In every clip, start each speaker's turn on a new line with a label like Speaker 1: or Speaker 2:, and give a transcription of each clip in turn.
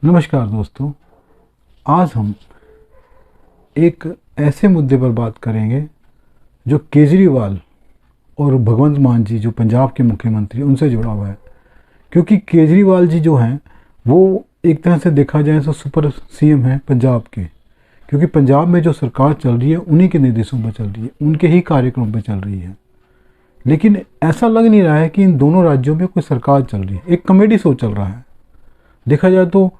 Speaker 1: नमस्कार दोस्तों। आज हम एक ऐसे मुद्दे पर बात करेंगे जो केजरीवाल और भगवंत मान जी जो पंजाब के मुख्यमंत्री उनसे जुड़ा हुआ है। क्योंकि केजरीवाल जी जो हैं वो एक तरह से देखा जाए तो सुपर सीएम हैं पंजाब के। क्योंकि पंजाब में जो सरकार चल रही है उन्हीं के निर्देशों पर चल रही है, उनके ही कार्यक्रम पर चल रही है। लेकिन ऐसा लग नहीं रहा है कि इन दोनों राज्यों में कोई सरकार चल रही है, एक कॉमेडी शो चल रहा है। देखा जाए तो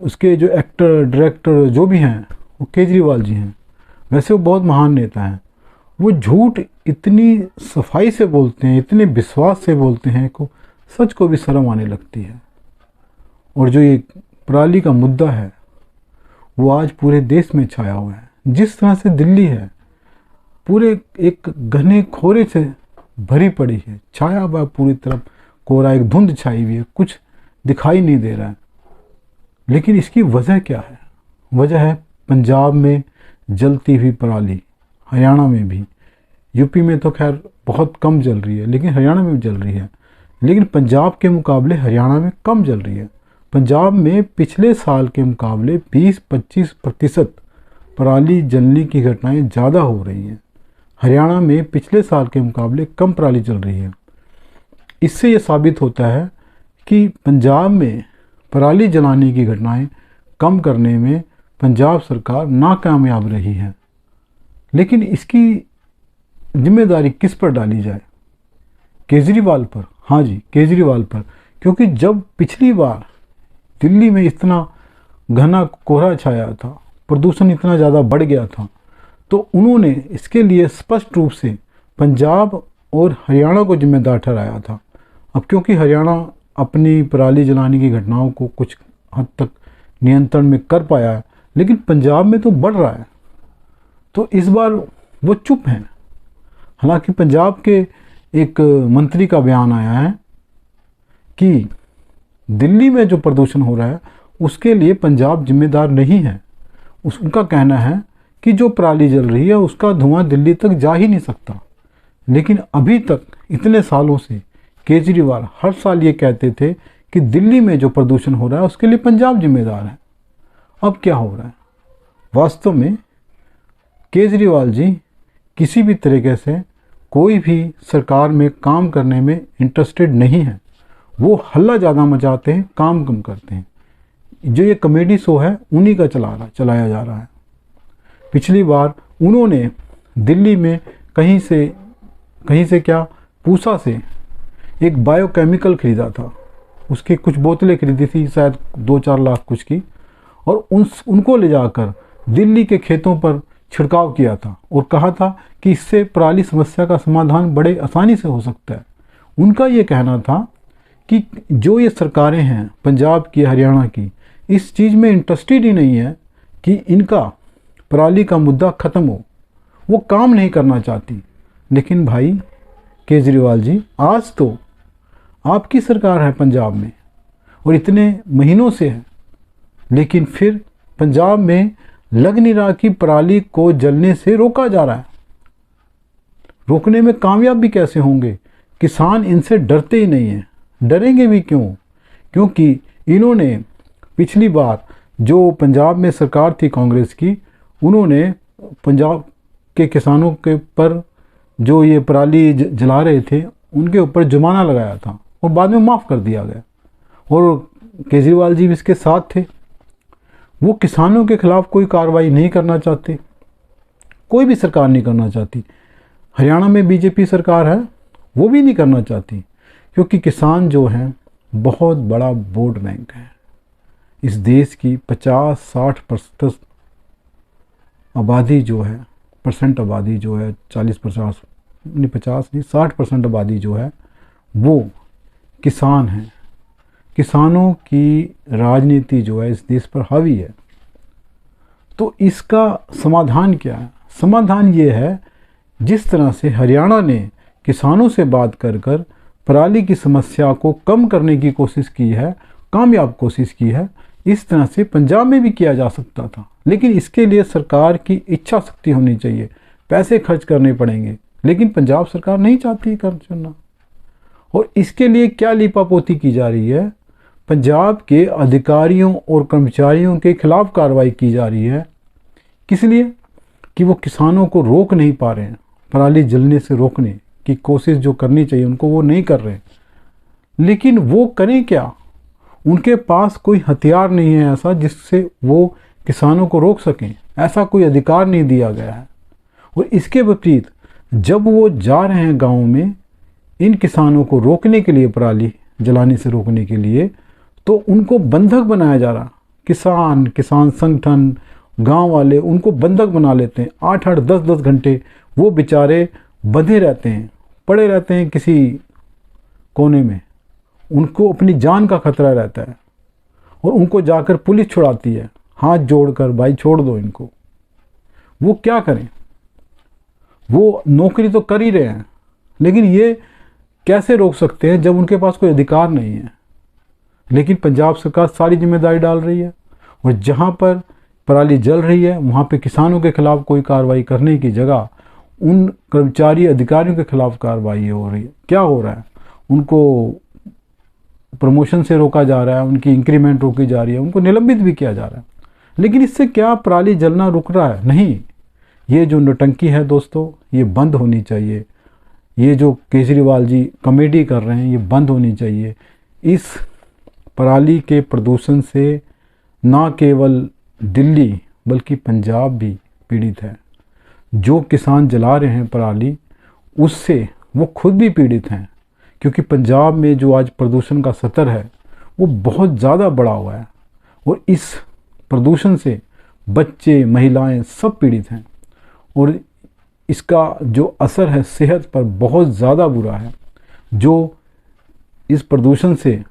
Speaker 1: उसके जो एक्टर डायरेक्टर जो भी हैं वो केजरीवाल जी हैं। वैसे वो बहुत महान नेता हैं। वो झूठ इतनी सफाई से बोलते हैं, इतने विश्वास से बोलते हैं को सच को भी शर्म आने लगती है। और जो ये पराली का मुद्दा है वो आज पूरे देश में छाया हुआ है। जिस तरह से दिल्ली है पूरे एक घने कोहरे से भरी पड़ी है, छाया हुआ पूरी तरफ कोहरा, एक धुंध छाई हुई है, कुछ दिखाई नहीं दे रहा है। लेकिन इसकी वजह क्या है? वजह है पंजाब में जलती हुई पराली, हरियाणा में भी, यूपी में तो खैर बहुत कम जल रही है लेकिन हरियाणा में भी जल रही है। लेकिन पंजाब के मुकाबले हरियाणा में कम जल रही है। पंजाब में पिछले साल के मुकाबले 20-25% पराली जलने की घटनाएं ज़्यादा हो रही हैं। हरियाणा में पिछले साल के मुकाबले कम पराली जल रही है। इससे ये साबित होता है कि पंजाब में पराली जलाने की घटनाएं कम करने में पंजाब सरकार नाकामयाब रही है। लेकिन इसकी जिम्मेदारी किस पर डाली जाए? केजरीवाल पर। हाँ जी, केजरीवाल पर। क्योंकि जब पिछली बार दिल्ली में इतना घना कोहरा छाया था, प्रदूषण इतना ज़्यादा बढ़ गया था, तो उन्होंने इसके लिए स्पष्ट रूप से पंजाब और हरियाणा को जिम्मेदार ठहराया था। अब क्योंकि हरियाणा अपनी पराली जलाने की घटनाओं को कुछ हद तक नियंत्रण में कर पाया है, लेकिन पंजाब में तो बढ़ रहा है, तो इस बार वो चुप हैं। हालांकि पंजाब के एक मंत्री का बयान आया है कि दिल्ली में जो प्रदूषण हो रहा है उसके लिए पंजाब जिम्मेदार नहीं है। उनका कहना है कि जो पराली जल रही है उसका धुआं दिल्ली तक जा ही नहीं सकता। लेकिन अभी तक इतने सालों से केजरीवाल हर साल ये कहते थे कि दिल्ली में जो प्रदूषण हो रहा है उसके लिए पंजाब जिम्मेदार है। अब क्या हो रहा है? वास्तव में केजरीवाल जी किसी भी तरीके से कोई भी सरकार में काम करने में इंटरेस्टेड नहीं है। वो हल्ला ज़्यादा मचाते हैं, काम कम करते हैं। जो ये कॉमेडी शो है उन्हीं का चलाया जा रहा है। पिछली बार उन्होंने दिल्ली में कहीं से क्या पूसा से एक बायोकेमिकल ख़रीदा था, उसकी कुछ बोतलें खरीदी थी, शायद 2-4 लाख कुछ की, और उनको ले जाकर दिल्ली के खेतों पर छिड़काव किया था और कहा था कि इससे पराली समस्या का समाधान बड़े आसानी से हो सकता है। उनका ये कहना था कि जो ये सरकारें हैं पंजाब की, हरियाणा की, इस चीज़ में इंटरेस्टेड ही नहीं है कि इनका पराली का मुद्दा ख़त्म हो, वो काम नहीं करना चाहती। लेकिन भाई केजरीवाल जी, आज तो आपकी सरकार है पंजाब में और इतने महीनों से है, लेकिन फिर पंजाब में लग नहीं रहा कि पराली को जलने से रोका जा रहा है। रोकने में कामयाब भी कैसे होंगे? किसान इनसे डरते ही नहीं हैं। डरेंगे भी क्यों? क्योंकि इन्होंने पिछली बार जो पंजाब में सरकार थी कांग्रेस की, उन्होंने पंजाब के किसानों के पर जो ये पराली जला रहे थे उनके ऊपर जुर्माना लगाया था और बाद में माफ़ कर दिया गया। और केजरीवाल जी भी इसके साथ थे। वो किसानों के खिलाफ कोई कार्रवाई नहीं करना चाहते, कोई भी सरकार नहीं करना चाहती। हरियाणा में बीजेपी सरकार है, वो भी नहीं करना चाहती, क्योंकि किसान जो हैं बहुत बड़ा वोट बैंक है। इस देश की 50-60% आबादी जो है, आबादी जो है 40-50 नहीं 50 नहीं 60% आबादी जो है वो किसान हैं। किसानों की राजनीति जो है इस देश पर हावी है। तो इसका समाधान क्या है? समाधान ये है, जिस तरह से हरियाणा ने किसानों से बात कर कर पराली की समस्या को कम करने की कोशिश की है, कामयाब कोशिश की है, इस तरह से पंजाब में भी किया जा सकता था। लेकिन इसके लिए सरकार की इच्छा शक्ति होनी चाहिए, पैसे खर्च करने पड़ेंगे, लेकिन पंजाब सरकार नहीं चाहती करना। और इसके लिए क्या लीपापोती की जा रही है? पंजाब के अधिकारियों और कर्मचारियों के खिलाफ कार्रवाई की जा रही है। किस लिए? कि वो किसानों को रोक नहीं पा रहे हैं, पराली जलने से रोकने की कोशिश जो करनी चाहिए उनको वो नहीं कर रहे। लेकिन वो करें क्या? उनके पास कोई हथियार नहीं है ऐसा जिससे वो किसानों को रोक सकें, ऐसा कोई अधिकार नहीं दिया गया है। और इसके विपरीत जब वो जा रहे हैं गाँव में इन किसानों को रोकने के लिए, पराली जलाने से रोकने के लिए, तो उनको बंधक बनाया जा रहा। किसान संगठन, गांव वाले उनको बंधक बना लेते हैं। 8-8, 10-10 घंटे वो बेचारे बंधे रहते हैं, पड़े रहते हैं किसी कोने में। उनको अपनी जान का खतरा रहता है और उनको जाकर पुलिस छुड़ाती है हाथ जोड़कर, भाई छोड़ दो इनको। वो क्या करें? वो नौकरी तो कर ही रहे हैं, लेकिन ये कैसे रोक सकते हैं जब उनके पास कोई अधिकार नहीं है? लेकिन पंजाब सरकार सारी जिम्मेदारी डाल रही है और जहाँ पर पराली जल रही है वहाँ पे किसानों के खिलाफ कोई कार्रवाई करने की जगह उन कर्मचारी अधिकारियों के खिलाफ कार्रवाई हो रही है। क्या हो रहा है? उनको प्रमोशन से रोका जा रहा है, उनकी इंक्रीमेंट रोकी जा रही है, उनको निलंबित भी किया जा रहा है। लेकिन इससे क्या पराली जलना रुक रहा है? नहीं। ये जो नौटंकी है दोस्तों, ये बंद होनी चाहिए। ये जो केजरीवाल जी कॉमेडी कर रहे हैं ये बंद होनी चाहिए। इस पराली के प्रदूषण से ना केवल दिल्ली बल्कि पंजाब भी पीड़ित है। जो किसान जला रहे हैं पराली, उससे वो खुद भी पीड़ित हैं, क्योंकि पंजाब में जो आज प्रदूषण का स्तर है वो बहुत ज़्यादा बढ़ा हुआ है और इस प्रदूषण से बच्चे, महिलाएं सब पीड़ित हैं और इसका जो असर है सेहत पर बहुत ज़्यादा बुरा है। जो इस प्रदूषण से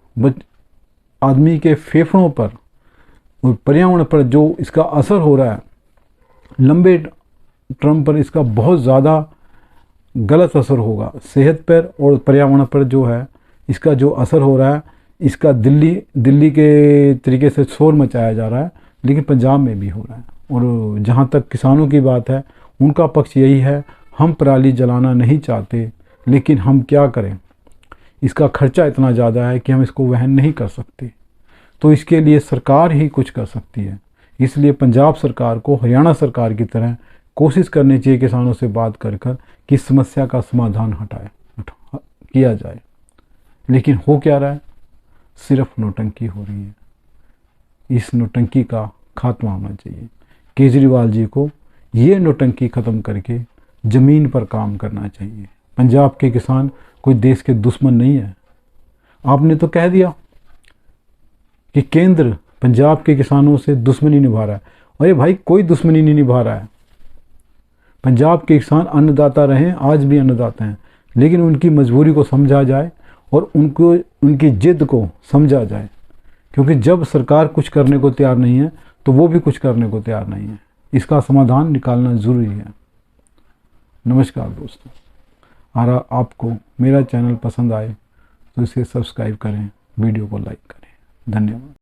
Speaker 1: आदमी के फेफड़ों पर और पर्यावरण पर जो इसका असर हो रहा है, लंबे टर्म पर इसका बहुत ज़्यादा गलत असर होगा सेहत पर और पर्यावरण पर। जो है इसका जो असर हो रहा है, इसका दिल्ली के तरीके से शोर मचाया जा रहा है, लेकिन पंजाब में भी हो रहा है। और जहाँ तक किसानों की बात है, उनका पक्ष यही है, हम पराली जलाना नहीं चाहते, लेकिन हम क्या करें, इसका खर्चा इतना ज़्यादा है कि हम इसको वहन नहीं कर सकते। तो इसके लिए सरकार ही कुछ कर सकती है। इसलिए पंजाब सरकार को हरियाणा सरकार की तरह कोशिश करनी चाहिए किसानों से बात कर कर कि समस्या का समाधान किया जाए। लेकिन हो क्या रहा है? सिर्फ नौटंकी हो रही है। इस नौटंकी का खात्मा होना चाहिए। केजरीवाल जी को ये नौटंकी ख़त्म करके ज़मीन पर काम करना चाहिए। पंजाब के किसान कोई देश के दुश्मन नहीं है। आपने तो कह दिया कि केंद्र पंजाब के किसानों से दुश्मनी निभा रहा है। अरे भाई, कोई दुश्मनी नहीं निभा रहा है। पंजाब के किसान अन्नदाता रहे, आज भी अन्नदाता हैं, लेकिन उनकी मजबूरी को समझा जाए और उनकी जिद को समझा जाए, क्योंकि जब सरकार कुछ करने को तैयार नहीं है तो वो भी कुछ करने को तैयार नहीं है। इसका समाधान निकालना ज़रूरी है। नमस्कार दोस्तों, अगर आपको मेरा चैनल पसंद आए तो इसे सब्सक्राइब करें, वीडियो को लाइक करें। धन्यवाद।